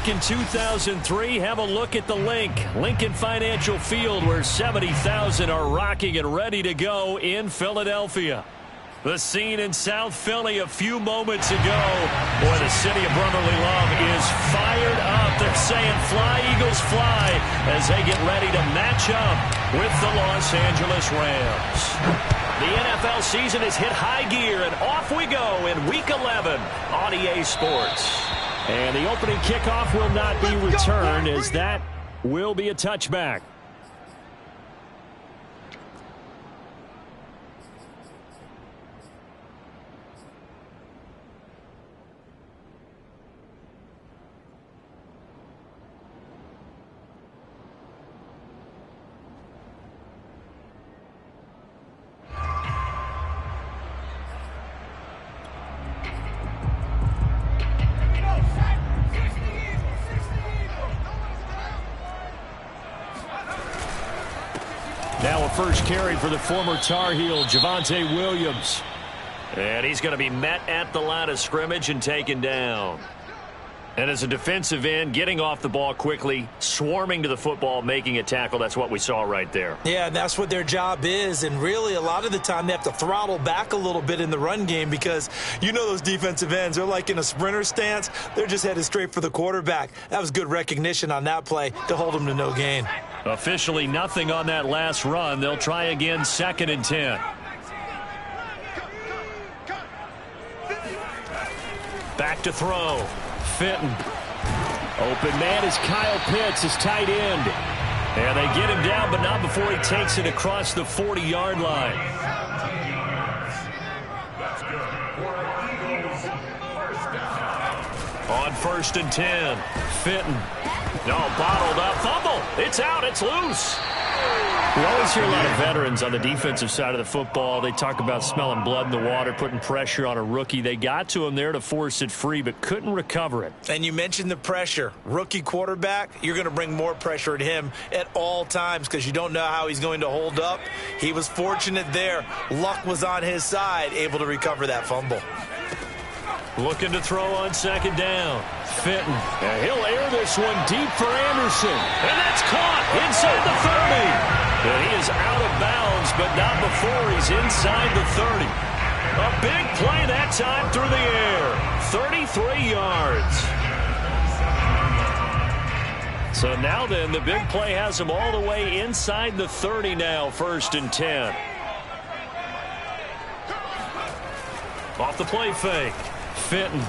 back in 2003, have a look at the Lincoln Financial Field, where 70,000 are rocking and ready to go in Philadelphia. The scene in South Philly a few moments ago. Boy, the city of brotherly love is fired up. They're saying fly, Eagles, fly, as they get ready to match up with the Los Angeles Rams. The NFL season has hit high gear, and off we go in Week 11 on EA Sports. And the opening kickoff will not be returned, as that will be a touchback. Now a first carry for the former Tar Heel, Javonte Williams. And he's going to be met at the line of scrimmage and taken down. And as a defensive end, getting off the ball quickly, swarming to the football, making a tackle, that's what we saw right there. Yeah, and that's what their job is. And really, a lot of the time, they have to throttle back a little bit in the run game, because you know those defensive ends, they're like in a sprinter stance. They're just headed straight for the quarterback. That was good recognition on that play to hold them to no gain. Officially nothing on that last run. They'll try again, 2nd and 10. Back to throw. Fitton. Open man is Kyle Pitts, his tight end. And they get him down, but not before he takes it across the 40-yard line. On 1st and 10, Fitton. No, bottled up, fumble. It's out, it's loose. We always hear a lot of veterans on the defensive side of the football. They talk about smelling blood in the water, putting pressure on a rookie. They got to him there to force it free, but couldn't recover it. And you mentioned the pressure. Rookie quarterback, you're going to bring more pressure at him at all times, because you don't know how he's going to hold up. He was fortunate there. Luck was on his side, able to recover that fumble. Looking to throw on 2nd down. Fitton. And he'll air this one deep for Anderson. And that's caught inside the 30. And he is out of bounds, but not before he's inside the 30. A big play that time through the air. 33 yards. So now then, the big play has him all the way inside the 30 now, 1st and 10. Off the play fake. Fitton.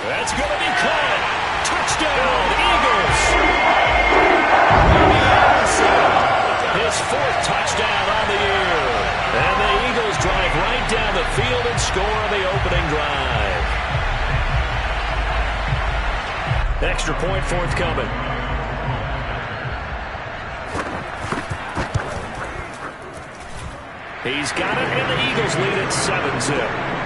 That's going to be caught. Touchdown, Eagles. His 4th touchdown on the year. And the Eagles drive right down the field and score on the opening drive. Extra point forthcoming. He's got it, and the Eagles lead it 7-0.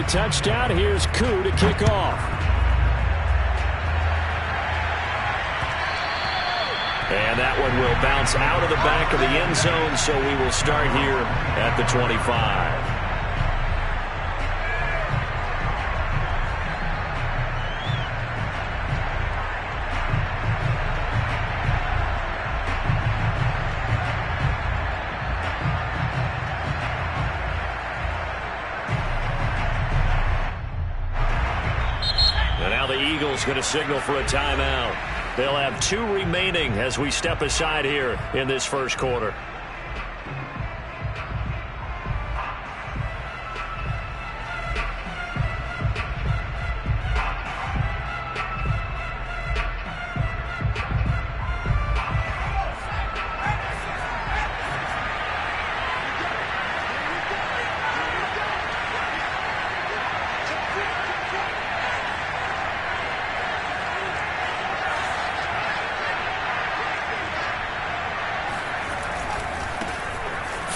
Touchdown. Here's Koo to kick off. And that one will bounce out of the back of the end zone, so we will start here at the 25. Going to signal for a timeout. They'll have 2 remaining as we step aside here in this first quarter.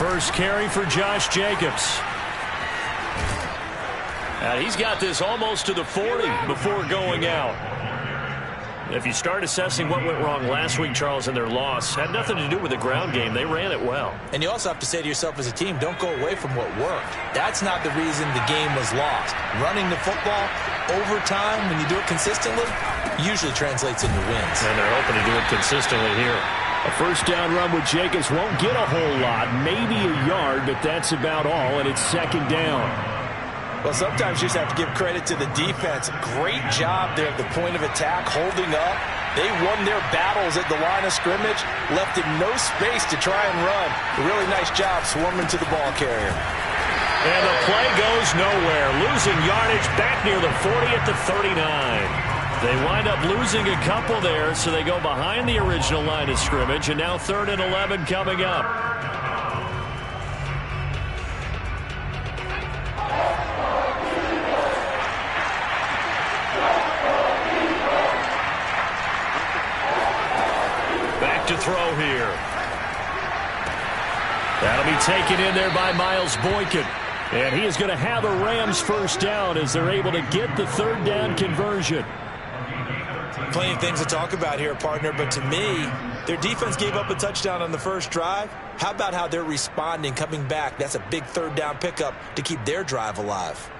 first carry for Josh Jacobs. He's got this almost to the 40 before going out. If you start assessing what went wrong last week, Charles, in their loss, had nothing to do with the ground game. They ran it well. And you also have to say to yourself as a team, don't go away from what worked. That's not the reason the game was lost. Running the football over time, when you do it consistently, usually translates into wins. And they're hoping to do it consistently here. A first down run with Jacobs won't get a whole lot, maybe a yard, but that's about all, and it's second down. Well, sometimes you just have to give credit to the defense. Great job there at the point of attack, holding up. They won their battles at the line of scrimmage, left him no space to try and run. A really nice job swarming to the ball carrier. And the play goes nowhere. Losing yardage back near the 40 at the 39. They wind up losing a couple there, so they go behind the original line of scrimmage, and now 3rd and 11 coming up. Back to throw here. That'll be taken in there by Miles Boykin. And he is going to have a Rams first down as they're able to get the 3rd down conversion. Plenty of things to talk about here, partner, but to me, their defense gave up a touchdown on the first drive. How about how they're responding, coming back? That's a big 3rd down pickup to keep their drive alive.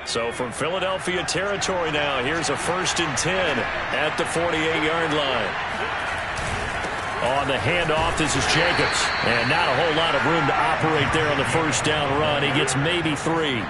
So from Philadelphia territory now, here's a 1st and 10 at the 48-yard line. On the handoff, this is Jacobs. And not a whole lot of room to operate there on the first down run. He gets maybe 3.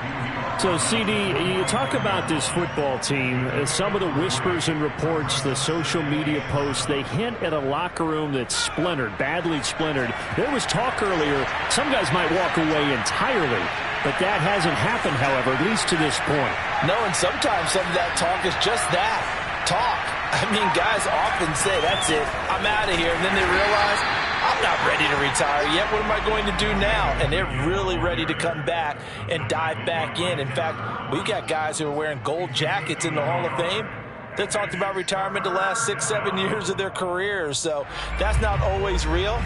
So, CD, you talk about this football team. Some of the whispers and reports, the social media posts, they hint at a locker room that's splintered, badly splintered. There was talk earlier, some guys might walk away entirely. But that hasn't happened, however, at least to this point. No, and sometimes some of that talk is just that, talk. I mean, guys often say, that's it, I'm out of here. And then they realize, I'm not ready to retire yet. What am I going to do now? And they're really ready to come back and dive back in. In fact, we've got guys who are wearing gold jackets in the Hall of Fame that talked about retirement the last 6-7 years of their careers. So that's not always real.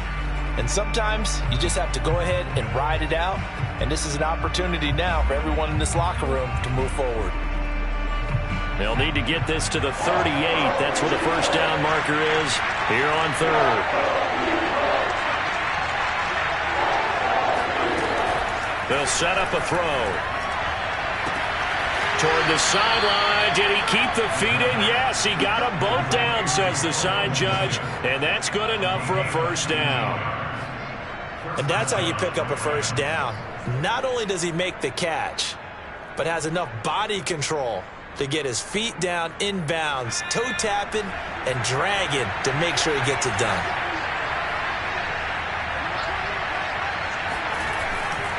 And sometimes you just have to go ahead and ride it out. And this is an opportunity now for everyone in this locker room to move forward. They'll need to get this to the 38. That's where the first down marker is here on 3rd. They'll set up a throw. Toward the sideline. Did he keep the feet in? Yes, he got them both down, says the side judge. And that's good enough for a first down. And that's how you pick up a first down. Not only does he make the catch, but has enough body control to get his feet down inbounds, toe tapping and dragging to make sure he gets it done.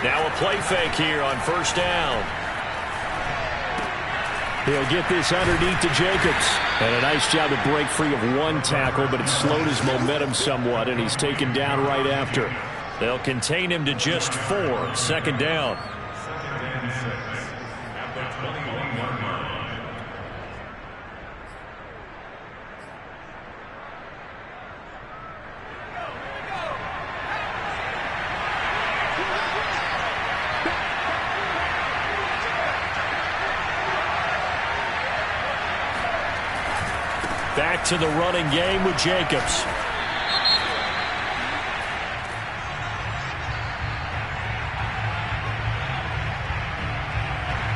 Now a play fake here on first down. He'll get this underneath to Jacobs. And a nice job to break free of one tackle, but it slowed his momentum somewhat, and he's taken down right after. They'll contain him to just 4. Second down. Back to the running game with Jacobs.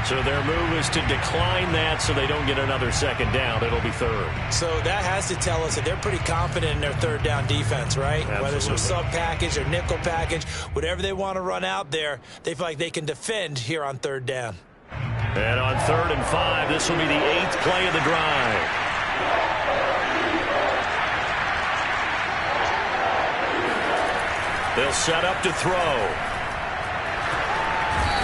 So their move is to decline that so they don't get another second down. It'll be 3rd. So that has to tell us that they're pretty confident in their 3rd down defense, right? Absolutely. Whether it's a sub package or nickel package, whatever they want to run out there, they feel like they can defend here on 3rd down. And on 3rd and 5, this will be the 8th play of the drive. They'll set up to throw.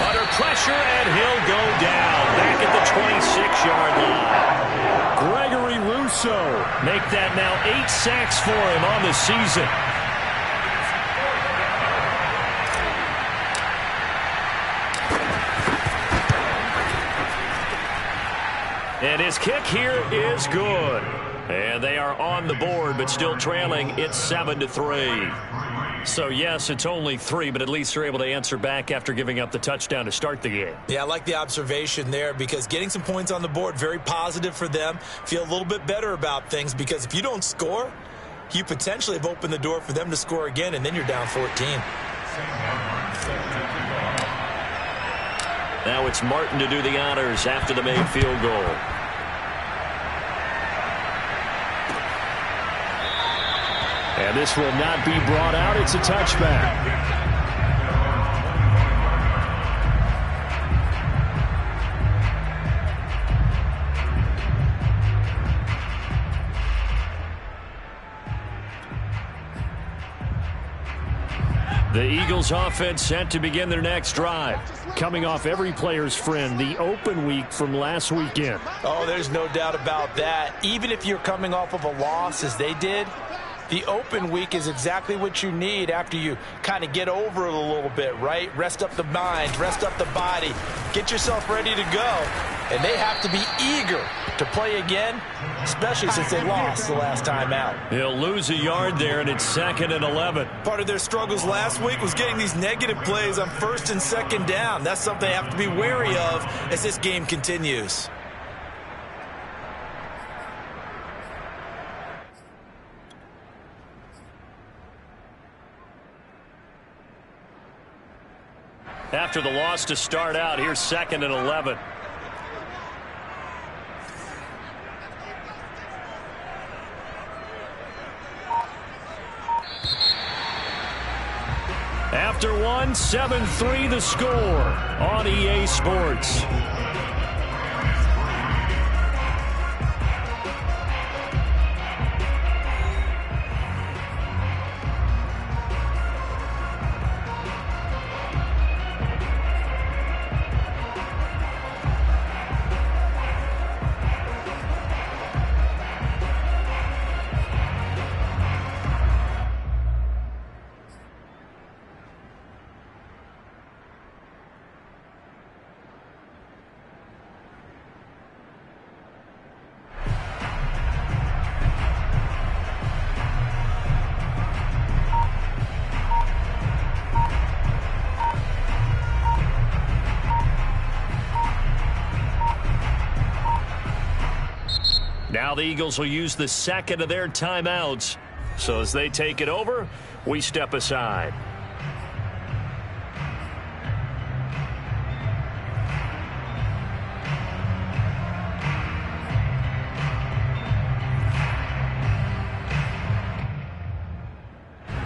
Under pressure, and he'll go down. Back at the 26-yard line. Gregory Rousseau make that now 8 sacks for him on the season. And his kick here is good. And they are on the board, but still trailing. It's 7-3. So, yes, it's only 3, but at least they're able to answer back after giving up the touchdown to start the game. Yeah, I like the observation there because getting some points on the board, very positive for them. Feel a little bit better about things because if you don't score, you potentially have opened the door for them to score again, and then you're down 14. Now it's Martin to do the honors after the made field goal. And this will not be brought out. It's a touchback. The Eagles offense set to begin their next drive. Coming off every player's friend, the open week from last weekend. Oh, there's no doubt about that. Even if you're coming off of a loss as they did, the open week is exactly what you need after you kind of get over it a little bit, right? Rest up the mind, rest up the body, get yourself ready to go. And they have to be eager to play again, especially since they lost the last time out. He'll lose a yard there, and it's 2nd and 11. Part of their struggles last week was getting these negative plays on 1st and 2nd down. That's something they have to be wary of as this game continues. After the loss to start out, here's 2nd and 11. After one, 7-3 the score on EA Sports. Now the Eagles will use the 2nd of their timeouts. So as they take it over, we step aside.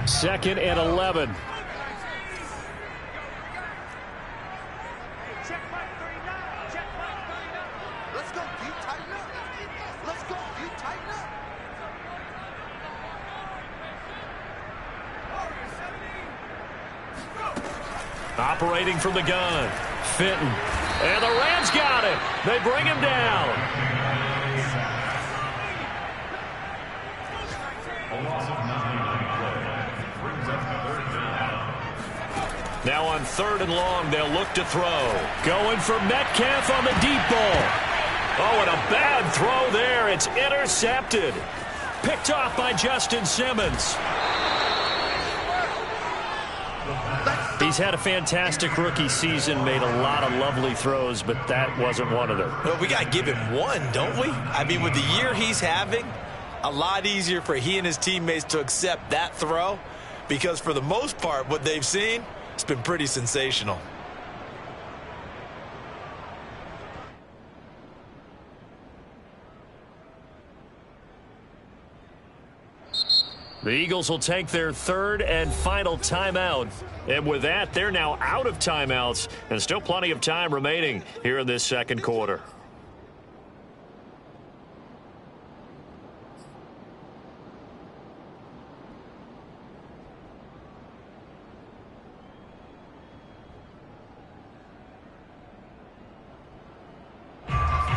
Second and 11. Operating from the gun, Fenton. And the Rams got him. They bring him down. Now on 3rd and long, they'll look to throw. Going for Metcalf on the deep ball. Oh, and a bad throw there. It's intercepted. Picked off by Justin Simmons. He's had a fantastic rookie season, made a lot of lovely throws, but that wasn't one of them. Well, we got to give him one, don't we? I mean, with the year he's having, a lot easier for he and his teammates to accept that throw because for the most part, what they've seen, it's been pretty sensational. The Eagles will take their 3rd and final timeout. And with that, they're now out of timeouts and still plenty of time remaining here in this 2nd quarter.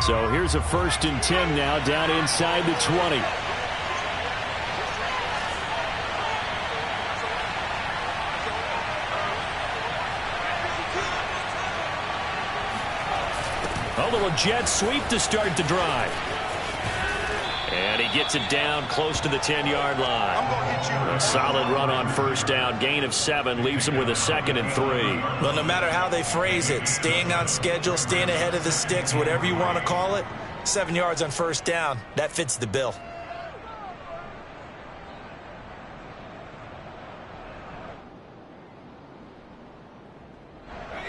So here's a 1st and 10 now down inside the 20. A little jet sweep to start the drive. And he gets it down close to the 10-yard line. A solid run on first down. Gain of 7 leaves him with a 2nd and 3. Well, no matter how they phrase it, staying on schedule, staying ahead of the sticks, whatever you want to call it, 7 yards on first down, that fits the bill.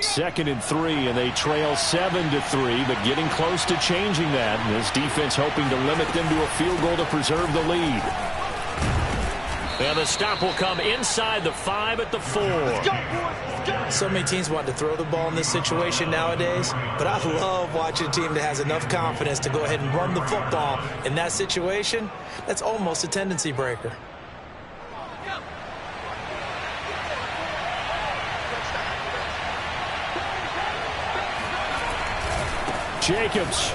Second and 3, and they trail 7-3, but getting close to changing that. And this defense hoping to limit them to a field goal to preserve the lead. And the stop will come inside the 5 at the 4. Let's go, boys. Let's go. So many teams want to throw the ball in this situation nowadays, but I love watching a team that has enough confidence to go ahead and run the football. In that situation, that's almost a tendency breaker. Jacobs.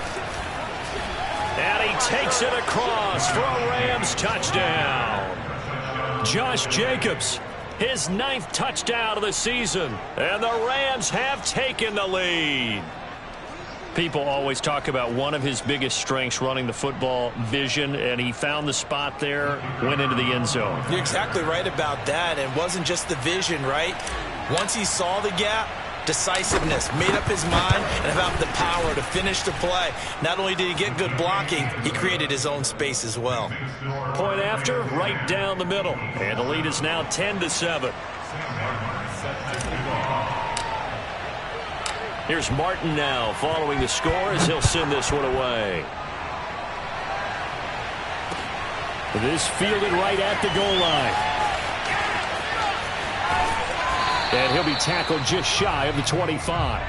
And he takes it across for a Rams touchdown. Josh Jacobs, his 9th touchdown of the season. And the Rams have taken the lead. People always talk about one of his biggest strengths, running the football, vision, and he found the spot there, went into the end zone. You're exactly right about that. It wasn't just the vision, right? Once he saw the gap, decisiveness, made up his mind, and about the power to finish the play. Not only did he get good blocking, he created his own space as well. Point after, right down the middle. And the lead is now 10-7. Here's Martin now following the score as he'll send this one away. This fielded right at the goal line. And he'll be tackled just shy of the 25.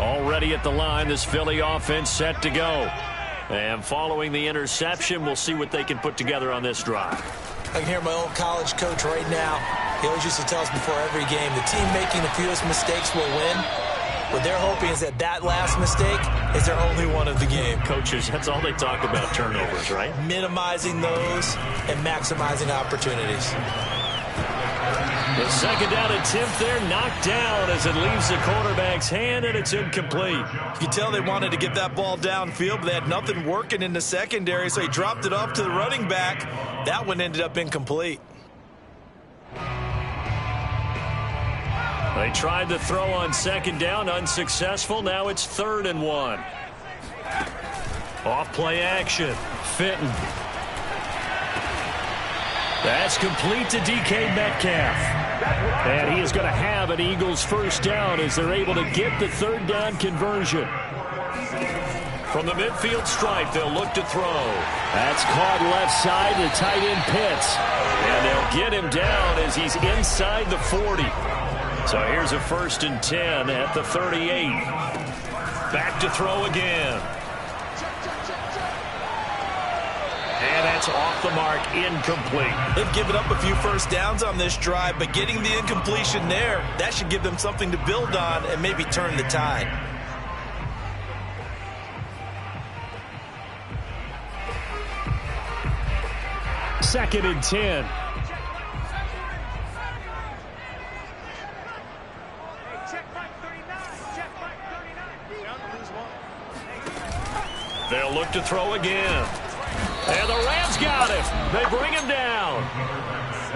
Already at the line, this Philly offense set to go. And following the interception, we'll see what they can put together on this drive. I can hear my old college coach right now. He always used to tell us before every game, the team making the fewest mistakes will win. What they're hoping is that last mistake is their only one of the game. Coaches, that's all they talk about, turnovers, right? Minimizing those and maximizing opportunities. The second down attempt there knocked down as it leaves the quarterback's hand, and it's incomplete. You can tell they wanted to get that ball downfield, but they had nothing working in the secondary, so he dropped it off to the running back. That one ended up incomplete. They tried to throw on second down, unsuccessful. Now it's 3rd and 1. Off play action. Fenton. That's complete to DK Metcalf. And he is going to have an Eagles first down as they're able to get the 3rd down conversion. From the midfield stripe, they'll look to throw. That's caught left side to tight end Pitts. And they'll get him down as he's inside the 40. So here's a 1st and 10 at the 38. Back to throw again. And that's off the mark, incomplete. They've given up a few first downs on this drive, but getting the incompletion there, that should give them something to build on and maybe turn the tide. Second and 10. They'll look to throw again. And the Rams got him. They bring him down.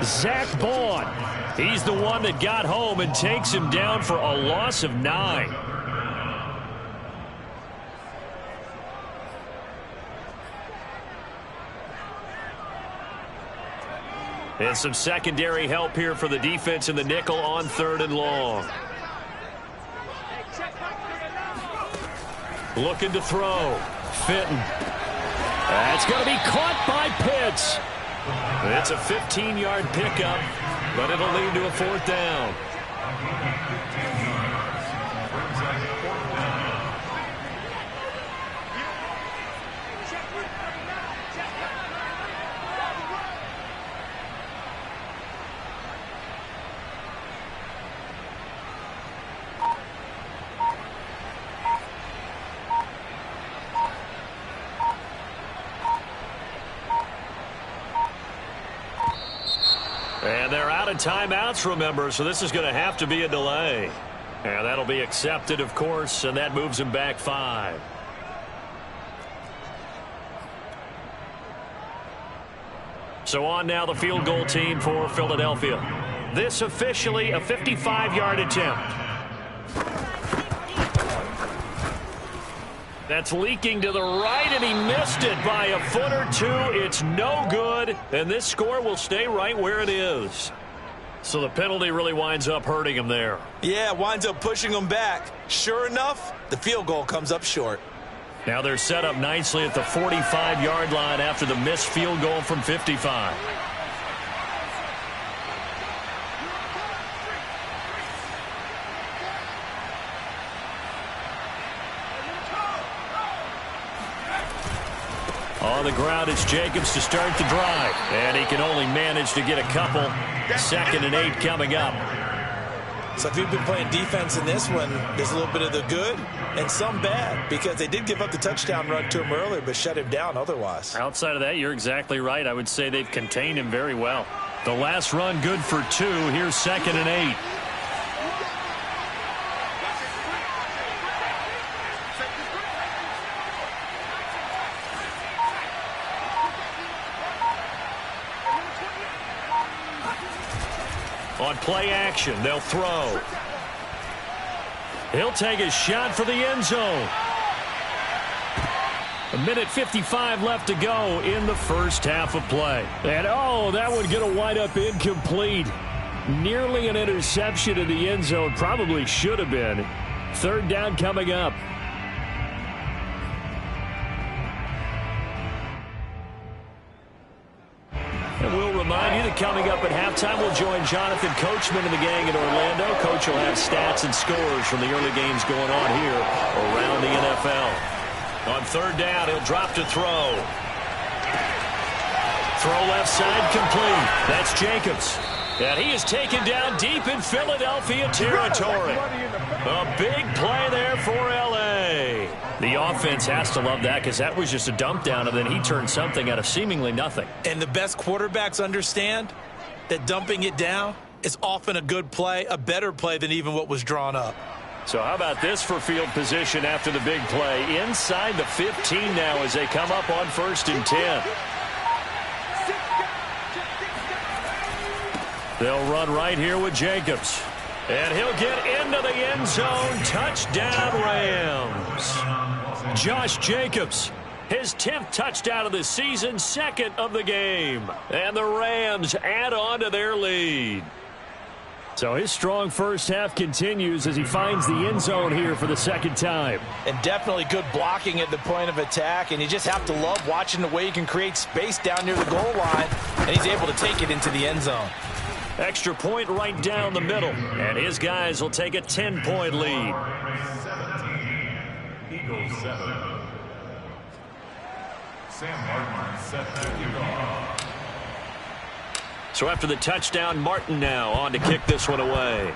Zach Bond. He's the one that got home and takes him down for a loss of 9. And some secondary help here for the defense in the nickel on 3rd and long. Looking to throw. Fenton. That's going to be caught by Pitts. It's a 15-yard pickup, but it'll lead to a 4th down. of timeouts, remember, so this is going to have to be a delay. And that'll be accepted, of course, and that moves him back 5. So on now the field goal team for Philadelphia. This officially a 55-yard attempt. That's leaking to the right, and he missed it by a foot or two. It's no good, and this score will stay right where it is. So the penalty really winds up hurting him there. Yeah, winds up pushing him back. Sure enough, the field goal comes up short. Now they're set up nicely at the 45-yard line after the missed field goal from 55. On the ground, it's Jacobs to start the drive. And he can only manage to get a couple. 2nd and 8 coming up. So if you've been playing defense in this one, there's a little bit of the good and some bad, because they did give up the touchdown run to him earlier, but shut him down otherwise. Outside of that, you're exactly right. I would say they've contained him very well. The last run good for 2. Here's 2nd and 8. On play action, they'll throw. He'll take a shot for the end zone. 1:55 left to go in the first half of play. And oh, that one going to wind up incomplete. Nearly an interception in the end zone. Probably should have been. 3rd down coming up. And we'll remind you that coming up at halftime, we'll join Jonathan Coachman and the gang in Orlando. Coach will have stats and scores from the early games going on here around the NFL. On 3rd down, he'll drop to throw. Throw left side complete. That's Jacobs. And he is taken down deep in Philadelphia territory. A big play there for L.A. The offense has to love that, because that was just a dump down, and then he turned something out of seemingly nothing. And the best quarterbacks understand that dumping it down is often a good play, a better play than even what was drawn up. So how about this for field position after the big play? Inside the 15 now as they come up on 1st and 10. They'll run right here with Jacobs. And he'll get into the end zone. Touchdown, Rams. Josh Jacobs, his 10th touchdown of the season, 2nd of the game. And the Rams add on to their lead. So his strong first half continues as he finds the end zone here for the 2nd time. And definitely good blocking at the point of attack. And you just have to love watching the way he can create space down near the goal line. And he's able to take it into the end zone. Extra point right down the middle. And his guys will take a 10-point lead. Eagles 7. Sam Martin set to kick off. So after the touchdown, Martin now on to kick this one away.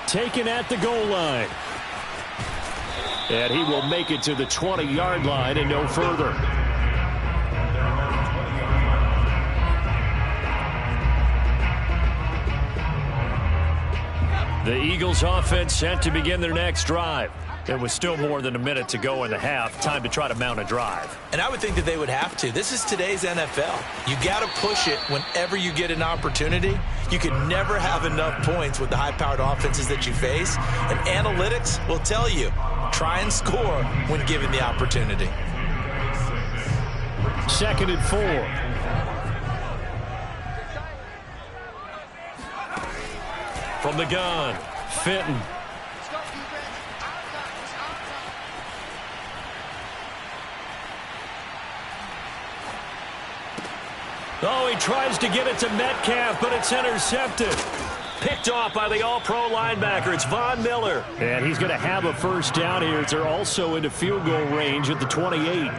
Taken at the goal line. And he will make it to the 20-yard line and no further. The Eagles offense set to begin their next drive. There was still more than a minute to go in the half. Time to try to mount a drive. And I would think that they would have to. This is today's NFL. You got to push it whenever you get an opportunity. You can never have enough points with the high-powered offenses that you face. And analytics will tell you, try and score when given the opportunity. 2nd and 4. From the gun, Fenton. Oh, he tries to get it to Metcalf, but it's intercepted. Picked off by the all-pro linebacker. It's Von Miller. And he's going to have a first down here. They're also into field goal range at the 28.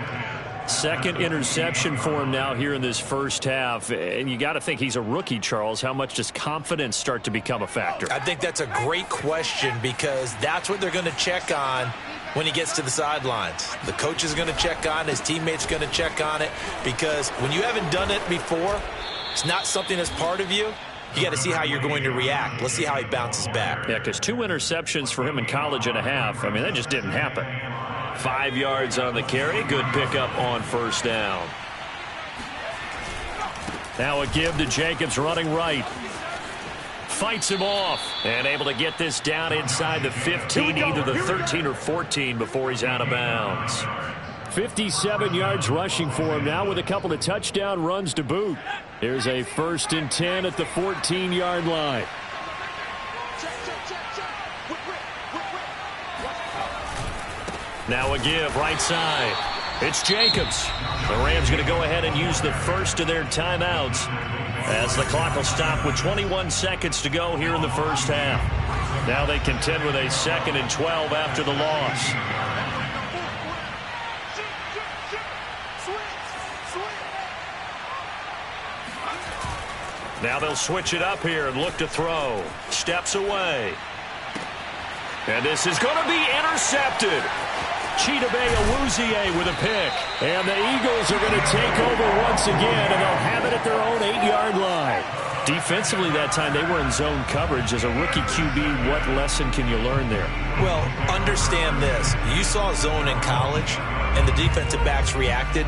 2nd interception for him now here in this first half. And you got to think he's a rookie, Charles. How much does confidence start to become a factor? I think that's a great question, because that's what they're going to check on when he gets to the sidelines. The coach is going to check on it. His teammates going to check on it, because when you haven't done it before, it's not something that's part of you. You got to see how you're going to react. Let's see how he bounces back. Yeah, because 2 interceptions for him in college and a half. I mean, that just didn't happen. 5 yards on the carry. Good pickup on first down. Now a give to Jacobs running right. Fights him off and able to get this down inside the 15, either the 13 or 14 before he's out of bounds. 57 yards rushing for him now with a couple of touchdown runs to boot. Here's a 1st and 10 at the 14-yard line. Now a give right side. It's Jacobs. The Rams going to go ahead and use the first of their timeouts as the clock will stop with 21 seconds to go here in the first half. Now they contend with a 2nd and 12 after the loss. Now they'll switch it up here and look to throw. Steps away. And this is going to be intercepted. Chidobe Awuzie with a pick. And the Eagles are going to take over once again, and they'll have it at their own 8-yard line. Defensively that time, they were in zone coverage. As a rookie QB, what lesson can you learn there? Well, understand this. You saw zone in college, and the defensive backs reacted,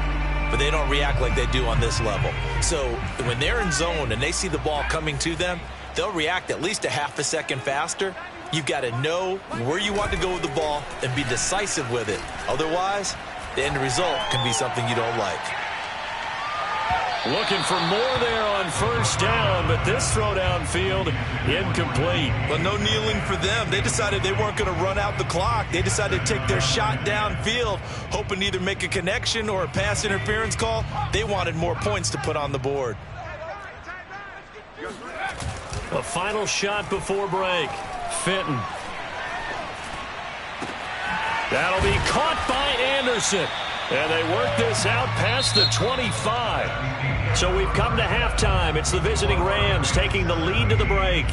but they don't react like they do on this level. So when they're in zone and they see the ball coming to them, they'll react at least a half a second faster. You've got to know where you want to go with the ball and be decisive with it. Otherwise, the end result can be something you don't like. Looking for more there on first down, but this throw downfield incomplete. Well, no kneeling for them. They decided they weren't going to run out the clock. They decided to take their shot downfield, hoping to either make a connection or a pass interference call. They wanted more points to put on the board. A final shot before break. Fenton. That'll be caught by Anderson. And they work this out past the 25. So we've come to halftime. It's the visiting Rams taking the lead to the break.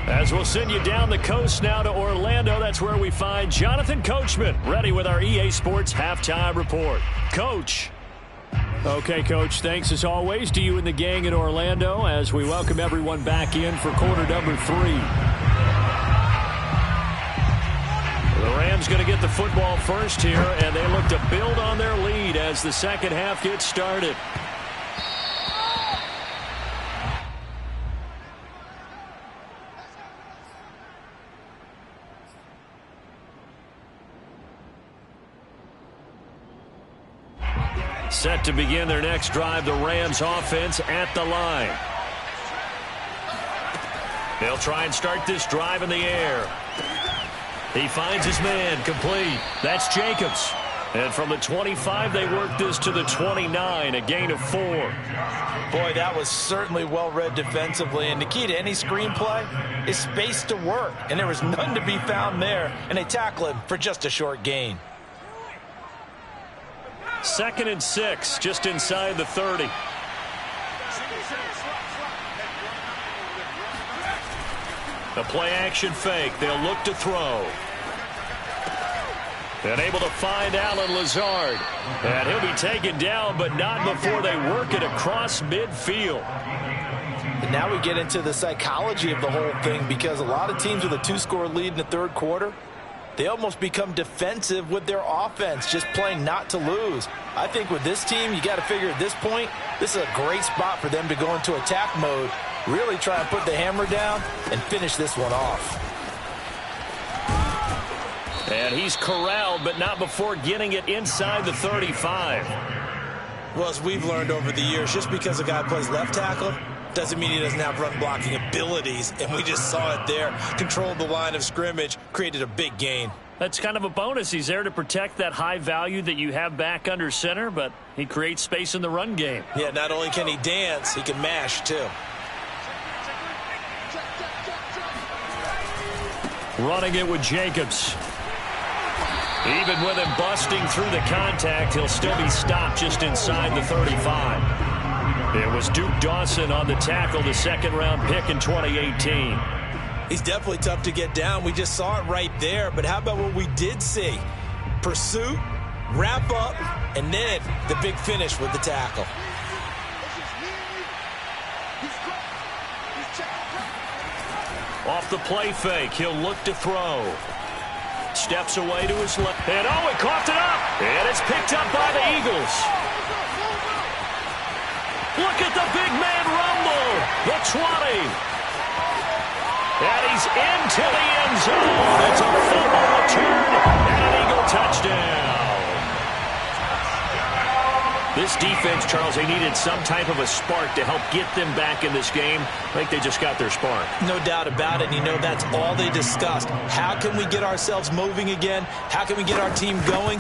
As we'll send you down the coast now to Orlando, that's where we find Jonathan Coachman ready with our EA Sports Halftime Report. Coach. Okay, Coach, thanks as always to you and the gang in Orlando as we welcome everyone back in for quarter number 3. The Rams going to get the football first here, and they look to build on their lead as the second half gets started. Set to begin their next drive, the Rams offense at the line. They'll try and start this drive in the air. He finds his man, complete. That's Jacobs. And from the 25, they work this to the 29, a gain of 4. Boy, that was certainly well-read defensively. And the key to any screenplay is space to work. And there was none to be found there. And they tackle him for just a short gain. 2nd and 6, just inside the 30. The play-action fake. They'll look to throw. And able to find Allen Lazard. And he'll be taken down, but not before they work it across midfield. And now we get into the psychology of the whole thing, because a lot of teams with a 2-score lead in the third quarter, they almost become defensive with their offense, just playing not to lose. I think with this team, you got to figure at this point, this is a great spot for them to go into attack mode, really try and put the hammer down and finish this one off. And he's corralled, but not before getting it inside the 35. Well, as we've learned over the years, just because a guy plays left tackle doesn't mean he doesn't have run-blocking abilities, and we just saw it there. Controlled the line of scrimmage, created a big gain. That's kind of a bonus. He's there to protect that high value that you have back under center, but he creates space in the run game. Yeah, not only can he dance, he can mash, too. Running it with Jacobs. Even with him busting through the contact, he'll still be stopped just inside the 35. It was Duke Dawson on the tackle, the second-round pick in 2018. He's definitely tough to get down. We just saw it right there. But how about what we did see? pursuit, wrap up, and then the big finish with the tackle. Off the play fake, he'll look to throw. Steps away to his left. And he coughed it up. And it's picked up by the Eagles. Look at the big man rumble. The 20. And he's into the end zone. It's a fumble return and an Eagle touchdown. This defense, Charles, they needed some type of a spark to help get them back in this game. I think they just got their spark. No doubt about it. And you know, that's all they discussed. How can we get ourselves moving again? How can we get our team going?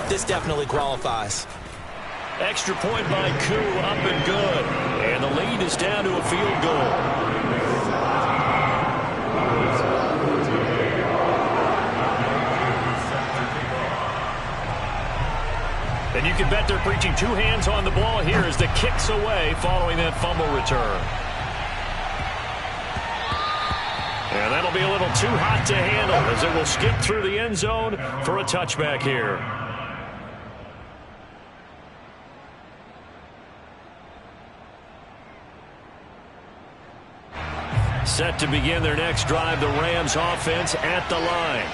This definitely qualifies. Extra point by Koo, up and good. And the lead is down to a field goal. And you can bet they're preaching two hands on the ball here as the kick's away following that fumble return. And that'll be a little too hot to handle as it will skip through the end zone for a touchback here. Set to begin their next drive, the Rams offense at the line.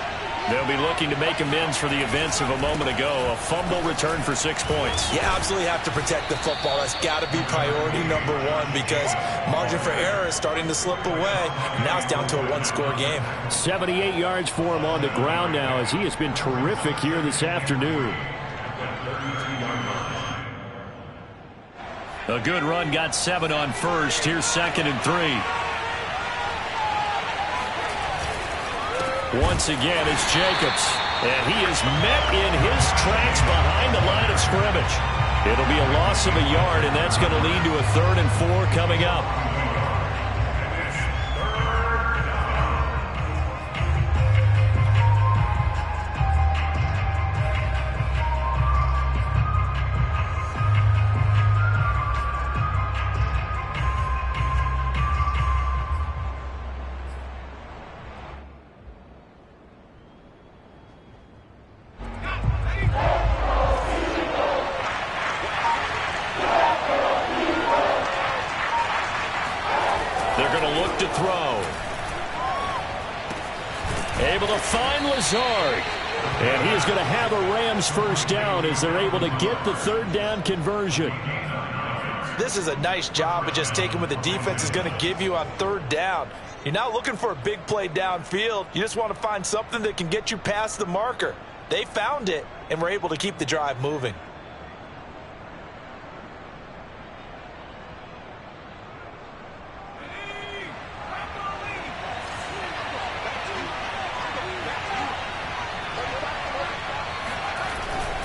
They'll be looking to make amends for the events of a moment ago. A fumble return for 6 points. You absolutely have to protect the football. That's got to be priority number one because margin for error is starting to slip away. And now it's down to a one-score game. 78 yards for him on the ground now as he has been terrific here this afternoon. A good run, got 7 on first. Here's 2nd and 3. Once again, it's Jacobs. And he is met in his tracks behind the line of scrimmage. It'll be a loss of a yard, and that's going to lead to a 3rd and 4 coming up. And he is going to have a Rams first down as they're able to get the 3rd down conversion. This is a nice job of just taking what the defense is going to give you on 3rd down. You're not looking for a big play downfield. You just want to find something that can get you past the marker. They found it and were able to keep the drive moving.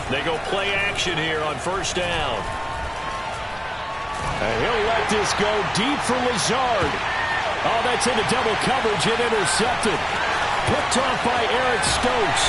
They go play action here on 1st down. And he'll let this go deep for Lazard. Oh, that's into double coverage and intercepted. Picked off by Eric Stokes.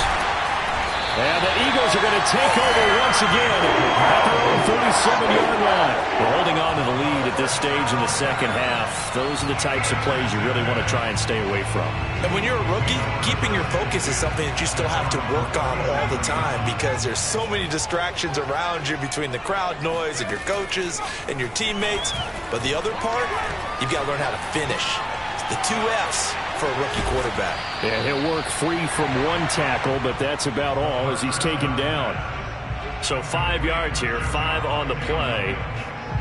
And the Eagles are going to take over once again at their own 37-yard line. We're holding on to the lead at this stage in the second half. Those are the types of plays you really want to try and stay away from. And when you're a rookie, keeping your focus is something that you still have to work on all the time because there's so many distractions around you between the crowd noise and your coaches and your teammates. But the other part, you've got to learn how to finish. It's the 2 F's for a rookie quarterback. Yeah, he'll work free from one tackle, but that's about all as he's taken down. So 5 yards here, 5 on the play.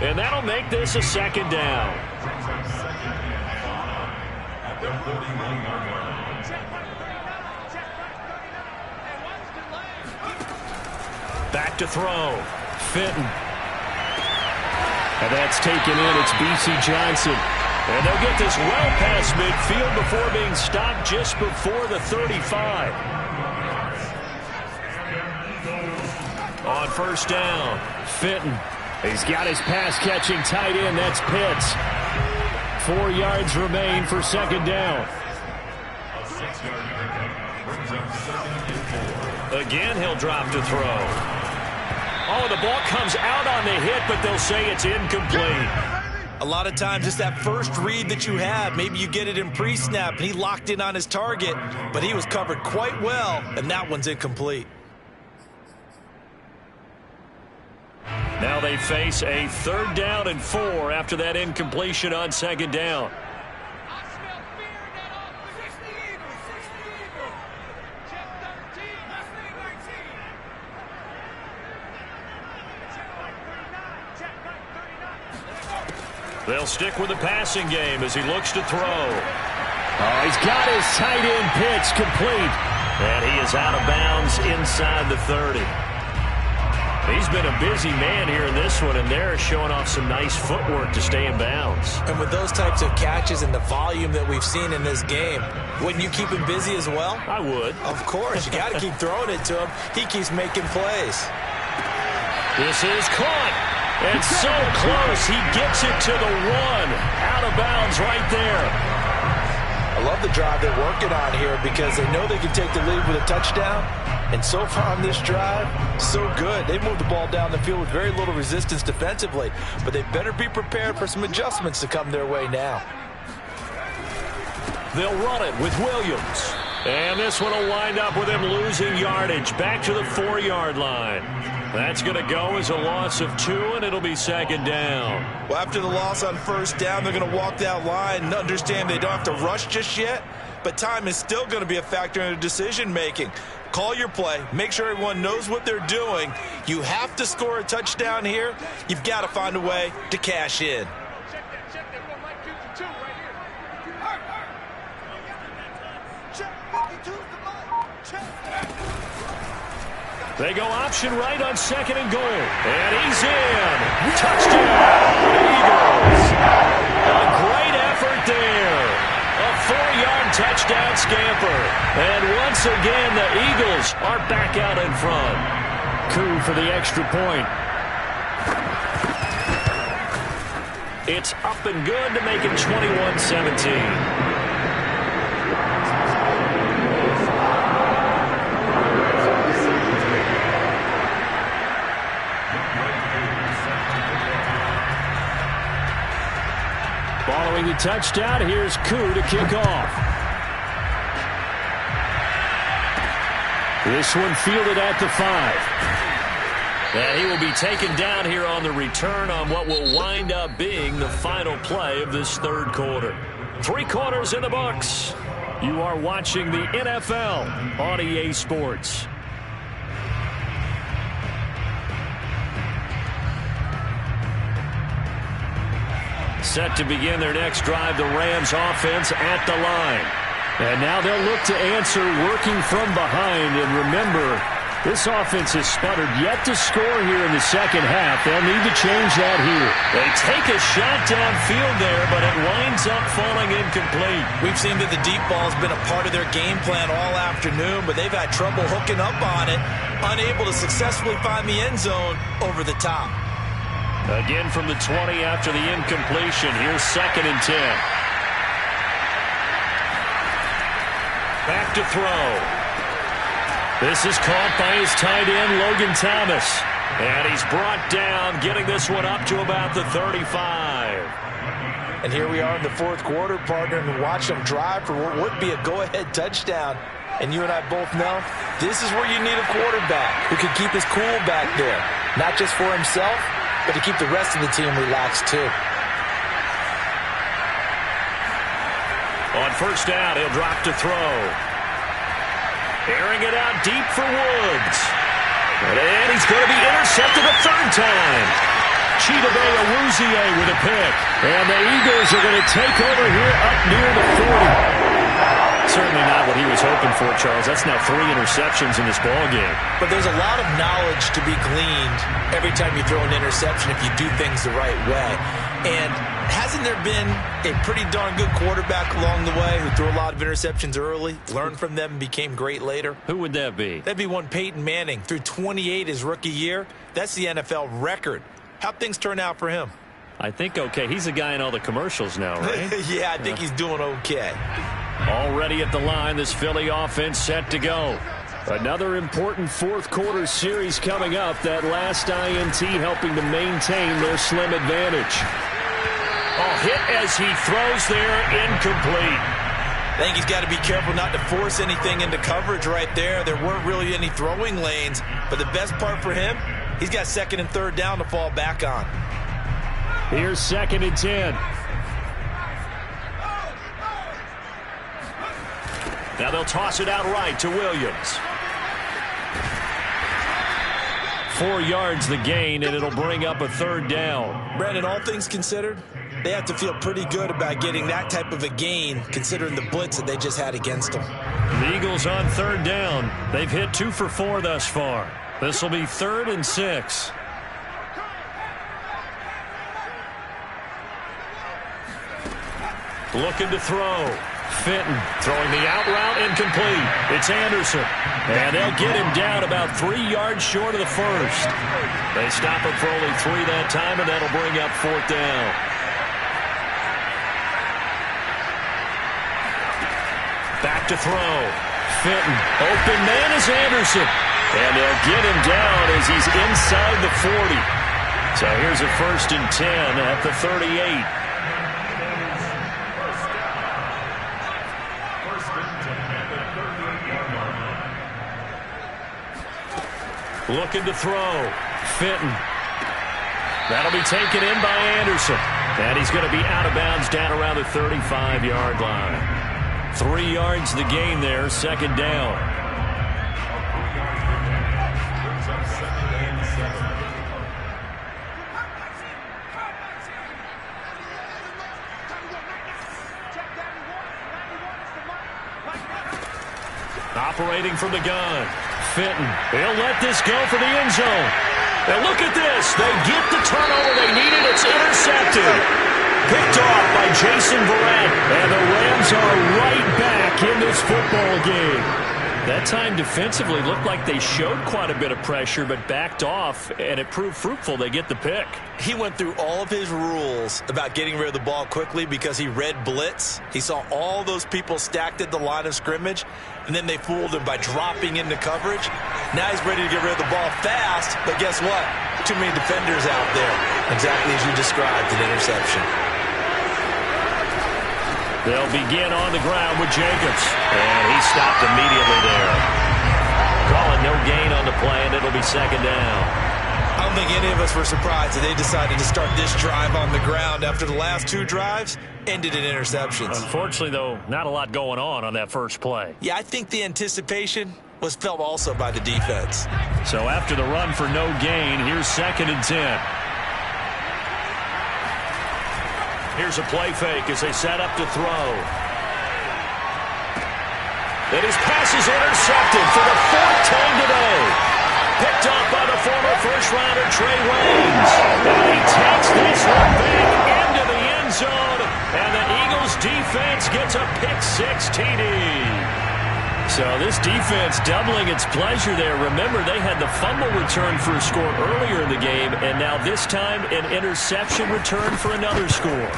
And that'll make this a 2nd down. Back to throw. Fitton. And that's taken in. It's B.C. Johnson. And they'll get this well past midfield before being stopped just before the 35. On 1st down, Fitton. He's got his pass-catching tight end. That's Pitts. 4 yards remain for 2nd down. Again, he'll drop to throw. Oh, the ball comes out on the hit, but they'll say it's incomplete. A lot of times it's that first read that you have. Maybe you get it in pre-snap, and he locked in on his target, but he was covered quite well, and that one's incomplete. Now they face a 3rd down and 4 after that incompletion on 2nd down. They'll stick with the passing game as he looks to throw. Oh, he's got his tight end pitch complete. And he is out of bounds inside the 30. He's been a busy man here in this one, and they're showing off some nice footwork to stay in bounds. And with those types of catches and the volume that we've seen in this game, wouldn't you keep him busy as well? I would. Of course. You got to keep throwing it to him. He keeps making plays. This is caught. And so close. He gets it to the 1. Out of bounds right there. I love the drive they're working on here because they know they can take the lead with a touchdown. And so far on this drive, so good. They moved the ball down the field with very little resistance defensively, but they better be prepared for some adjustments to come their way now. They'll run it with Williams. And this one will wind up with him losing yardage back to the 4-yard line. That's going to go as a loss of 2, and it'll be 2nd down. Well, after the loss on 1st down, they're going to walk that line and understand they don't have to rush just yet, but time is still going to be a factor in their decision-making. Call your play. Make sure everyone knows what they're doing. You have to score a touchdown here. You've got to find a way to cash in. They go option right on 2nd and goal. And he's in. Touchdown, Eagles. A great effort there. A 4-yard touchdown scamper. And once again, the Eagles are back out in front. Coup for the extra point. It's up and good to make it 21-17. Following the touchdown, here's Koo to kick off. This one fielded at the 5. And he will be taken down here on the return on what will wind up being the final play of this 3rd quarter. 3 quarters in the books. You are watching the NFL on EA Sports. Set to begin their next drive, the Rams offense at the line. And now they'll look to answer working from behind. And remember, this offense has sputtered yet to score here in the 2nd half. They'll need to change that here. They take a shot downfield there, but it winds up falling incomplete. We've seen that the deep ball has been a part of their game plan all afternoon, but they've had trouble hooking up on it, unable to successfully find the end zone over the top. Again from the 20 after the incompletion. Here's 2nd and 10. Back to throw. This is caught by his tight end, Logan Thomas. And he's brought down, getting this one up to about the 35. And here we are in the 4th quarter, partner, and watch them drive for what would be a go-ahead touchdown. And you and I both know this is where you need a quarterback who can keep his cool back there. Not just for himself, but to keep the rest of the team relaxed, too. On 1st down, he'll drop to throw. Airing it out deep for Woods. And he's going to be intercepted a 3rd time. Chidobe Awuzie with a pick. And the Eagles are going to take over here up near the 40. Certainly not what he was hoping for, Charles. That's now 3 interceptions in this ball game. But there's a lot of knowledge to be gleaned every time you throw an interception if you do things the right way. And hasn't there been a pretty darn good quarterback along the way who threw a lot of interceptions early, learned from them, and became great later? Who would that be? That'd be one Peyton Manning. Threw 28 his rookie year. That's the NFL record. How'd things turn out for him? I think okay. He's a guy in all the commercials now, right? Yeah, I think he's doing okay. Already at the line, this Philly offense set to go. Another important 4th quarter series coming up. That last INT helping to maintain their slim advantage. Oh, hit as he throws there, incomplete. I think he's got to be careful not to force anything into coverage right there. There weren't really any throwing lanes, but the best part for him, He's got second and third down to fall back on. Here's 2nd and 10. Now they'll toss it out right to Williams. 4 yards the gain, and it'll bring up a 3rd down. Brandon, all things considered, they have to feel pretty good about getting that type of a gain considering the blitz that they just had against them. The Eagles on 3rd down. They've hit 2 for 4 thus far. This will be 3rd and 6. Looking to throw. Fenton throwing the out route incomplete. It's Anderson. And they'll get him down about 3 yards short of the first. They stop him for only 3 that time, and that'll bring up 4th down. Back to throw. Fenton. Open man is Anderson. And they'll get him down as he's inside the 40. So here's a 1st and 10 at the 38. Looking to throw. Fenton. That'll be taken in by Anderson. And he's going to be out of bounds down around the 35-yard line. 3 yards the gain there, 2nd down. Operating from the gun. Fenton. He'll let this go for the end zone. And look at this. They get the turnover they needed. It's intercepted. Picked off by Jason Verrett. And the Rams are right back in this football game. That time defensively looked like they showed quite a bit of pressure but backed off, and it proved fruitful. They get the pick. He went through all of his rules about getting rid of the ball quickly because he read blitz. He saw all those people stacked at the line of scrimmage, and then they fooled him by dropping into coverage. Now he's ready to get rid of the ball fast, but guess what? Too many defenders out there. Exactly as you described, an interception. They'll begin on the ground with Jacobs. And he stopped immediately there. Calling no gain on the play, and it'll be 2nd down. I don't think any of us were surprised that they decided to start this drive on the ground after the last 2 drives ended in interceptions. Unfortunately, though, not a lot going on that first play. Yeah, I think the anticipation was felt also by the defense. So after the run for no gain, here's 2nd and 10. Here's a play fake as they set up to throw. And his pass is intercepted for the 4th time today. Picked off by the former first-rounder Trey Waynes. And he takes this one back into the end zone. And the Eagles defense gets a pick-6 TD. So this defense doubling its pleasure there. Remember, they had the fumble return for a score earlier in the game, and now this time an interception return for another score.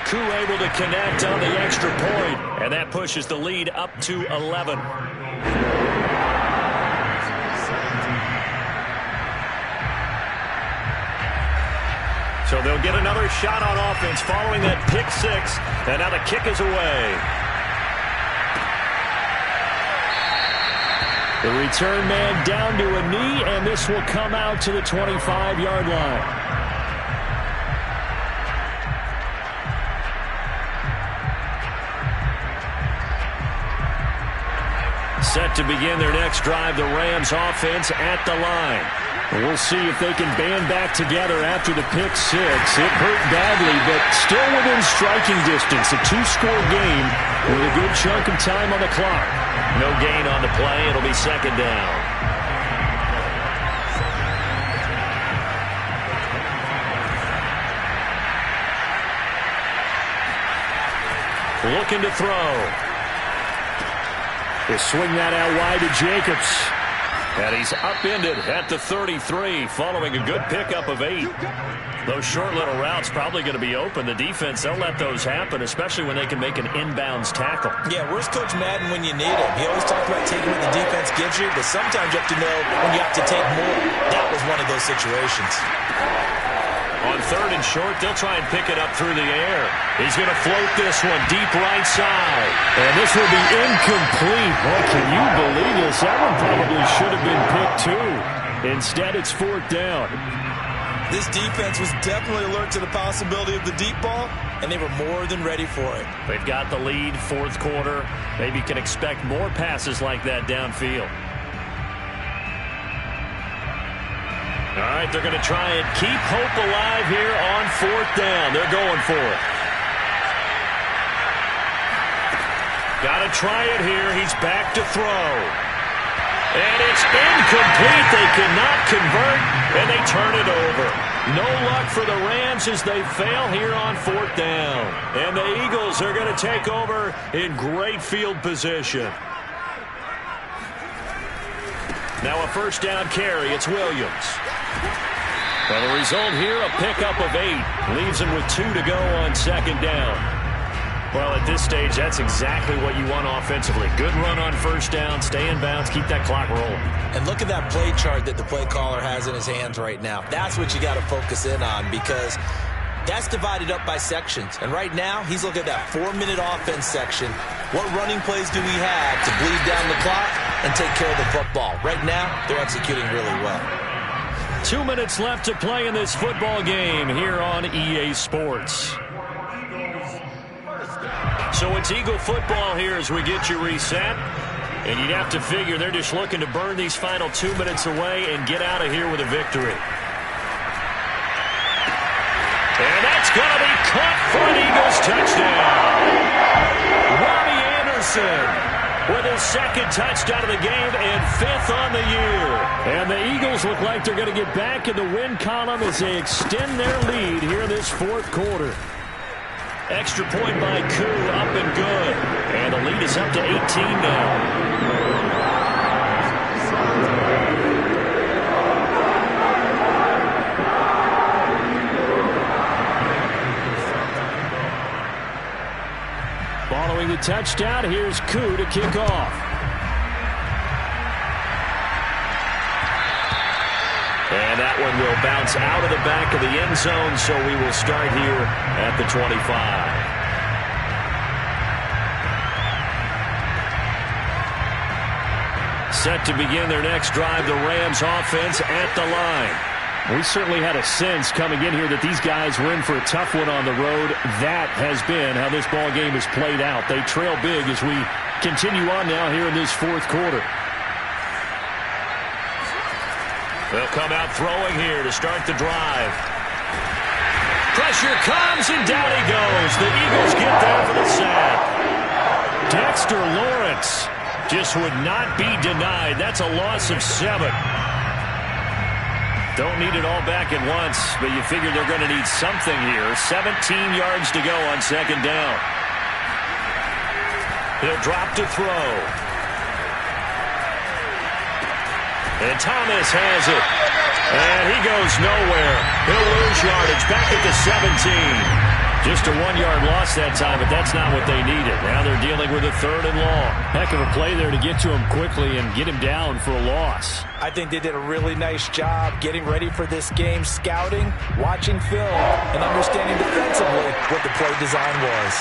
Koo able to connect on the extra point, and that pushes the lead up to 11. So they'll get another shot on offense following that pick-6, and now the kick is away. The return man down to a knee, and this will come out to the 25-yard line. Set to begin their next drive, the Rams offense at the line. We'll see if they can band back together after the pick-6. It hurt badly, but still within striking distance. A 2-score game with a good chunk of time on the clock. No gain on the play. It'll be 2nd down. Looking to throw. They swing that out wide to Jacobs. And he's upended at the 33 following a good pickup of 8. Those short little routes probably going to be open. The defense, they'll let those happen, especially when they can make an inbounds tackle. Yeah, where's Coach Madden when you need him? He always talked about taking what the defense gives you, but sometimes you have to know when you have to take more. That was one of those situations. On 3rd and short, they'll try and pick it up through the air. He's going to float this one deep right side. And this will be incomplete. Boy, can you believe this? That one probably should have been picked too. Instead, it's 4th down. This defense was definitely alert to the possibility of the deep ball, and they were more than ready for it. They've got the lead, 4th quarter. Maybe can expect more passes like that downfield. All right, they're going to try and keep hope alive here on 4th down. They're going for it. Got to try it here. He's back to throw. And it's incomplete. They cannot convert, and they turn it over. No luck for the Rams as they fail here on 4th down. And the Eagles are going to take over in great field position. Now a 1st down carry. It's Williams. Well, the result here, a pickup of 8. Leaves him with 2 to go on 2nd down. Well, at this stage, that's exactly what you want offensively. Good run on 1st down, stay in bounds, keep that clock rolling. And look at that play chart that the play caller has in his hands right now. That's what you got to focus in on, because that's divided up by sections. And right now, he's looking at that 4-minute offense section. What running plays do we have to bleed down the clock and take care of the football? Right now, they're executing really well. 2 minutes left to play in this football game here on EA Sports. So it's Eagle football here as we get you reset. And you'd have to figure they're just looking to burn these final 2 minutes away and get out of here with a victory. And that's going to be caught for an Eagles touchdown. Robbie Anderson with his 2nd touchdown of the game and 5th on the year. And the Eagles look like they're going to get back in the win column as they extend their lead here in this 4th quarter. Extra point by Koo, up and good. And the lead is up to 18 now. Following the touchdown, here's Koo to kick off. And that one will bounce out of the back of the end zone, so we will start here at the 25. Set to begin their next drive, the Rams offense at the line. We certainly had a sense coming in here that these guys were in for a tough one on the road. That has been how this ball game has played out. They trail big as we continue on now here in this 4th quarter. They'll come out throwing here to start the drive. Pressure comes, and down he goes. The Eagles get there for the sack. Dexter Lawrence just would not be denied. That's a loss of 7. Don't need it all back at once, but you figure they're going to need something here. 17 yards to go on 2nd down. He'll drop to throw. And Thomas has it. And he goes nowhere. He'll lose yardage back at the 17. Just a 1-yard loss that time, but that's not what they needed. Now they're dealing with a 3rd and long. Heck of a play there to get to him quickly and get him down for a loss. I think they did a really nice job getting ready for this game, scouting, watching film, and understanding defensively what the play design was.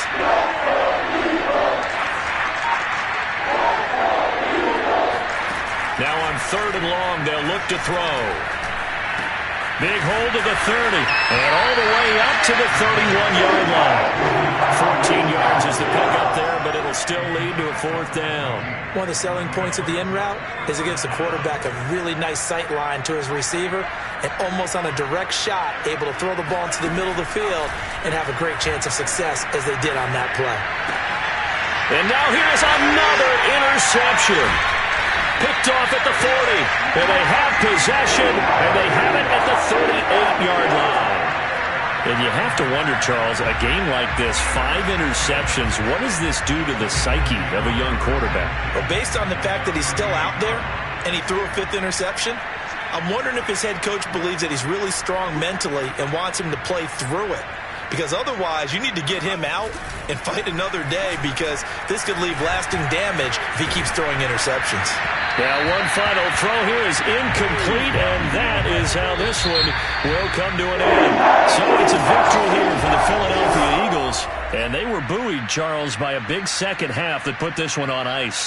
Now on 3rd and long, they'll look to throw. Big hold of the 30, and all the way up to the 31-yard line. 14 yards is the pickup there, but it'll still lead to a 4th down. One of the selling points of the in route is it gives the quarterback a really nice sight line to his receiver, and almost on a direct shot, able to throw the ball into the middle of the field and have a great chance of success as they did on that play. And now here's another interception. Picked off at the 40, and they have possession, and they have it at the 38-yard line. And you have to wonder, Charles, a game like this, 5 interceptions, what does this do to the psyche of a young quarterback? Well, based on the fact that he's still out there and he threw a 5th interception, I'm wondering if his head coach believes that he's really strong mentally and wants him to play through it. Because otherwise, you need to get him out and fight another day, because this could leave lasting damage if he keeps throwing interceptions. Now, one final throw here is incomplete, and that is how this one will come to an end. So it's a victory here for the Philadelphia Eagles, and they were buoyed, Charles, by a big second half that put this one on ice.